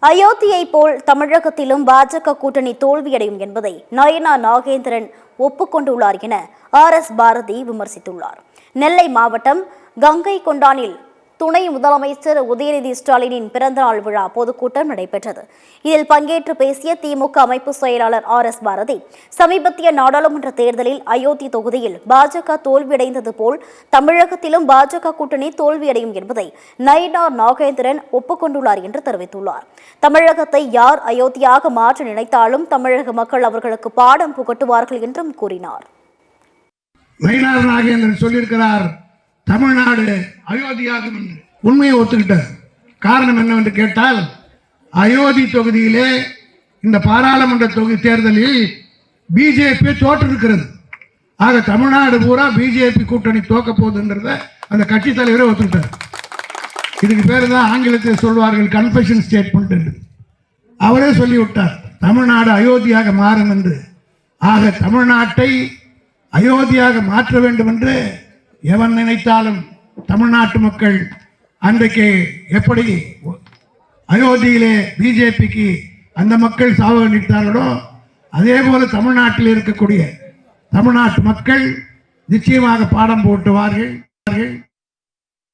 அயோத்தியை போல் தமிழகத்திலும் பாஜக கூட்டணி தோல்வியடையும் என்பதை நயனா நாகேந்திரன் ஒப்புக்கொண்டுள்ளார் என பாரதி விமர்சித்துள்ளார். நெல்லை மாவட்டம் கங்கை கொண்டானில் துணை முதலமைச்சர் உதயநிதி ஸ்டாலினின் பிறந்தநாள் விழா பொதுக்கூட்டம் நடைபெற்றது. இதில் பங்கேற்று பேசிய திமுக அமைப்பு செயலாளர் பாரதி, சமீபத்திய நாடாளுமன்ற தேர்தலில் அயோத்தி தொகுதியில் பாஜக தோல்வியடைந்தது போல் தமிழகத்திலும் பாஜக கூட்டணி தோல்வியடையும் என்பதை நயனா நாகேந்திரன் ஒப்புக்கொண்டுள்ளார் என்று தெரிவித்துள்ளார். தமிழகத்தை யார் அயோத்தியாக மாற்ற நினைத்தாலும் தமிழக மக்கள் அவர்களுக்கு பாடம் புகட்டுவார்கள் என்றும் கூறினார். தமிழ்நாடு அயோத்தியாகும் என்று உண்மையை ஒத்துக்கிட்டார். காரணம் என்னவென்று கேட்டால், அயோத்தி தொகுதியிலே இந்த பாராளுமன்ற தொகுதி தேர்தலில் பிஜேபி தோற்றிருக்கிறது. ஆக தமிழ்நாடு பூரா பிஜேபி கூட்டணி தோக்க போகுதுன்றத அந்த கட்சி தலைவரே ஒத்துக்கிட்டார். இதுக்கு பேர் தான் ஆங்கிலத்தில் சொல்வார்கள் கன்ஃபெஷன் ஸ்டேட்மெண்ட் என்று. அவரே சொல்லிவிட்டார் தமிழ்நாடு அயோத்தியாக மாறும் என்று. ஆக தமிழ்நாட்டை அயோத்தியாக மாற்ற வேண்டும் என்று எவன் நினைத்தாலும் தமிழ்நாட்டு மக்கள் அன்றைக்கு எப்படி அயோத்தியிலே பிஜேபிக்கு அந்த மக்கள் சாவடித்தார்களோ அதே போல தமிழ்நாட்டில் இருக்கக்கூடிய தமிழ்நாட்டு மக்கள் நிச்சயமாக பாடம் போட்டுவார்கள்.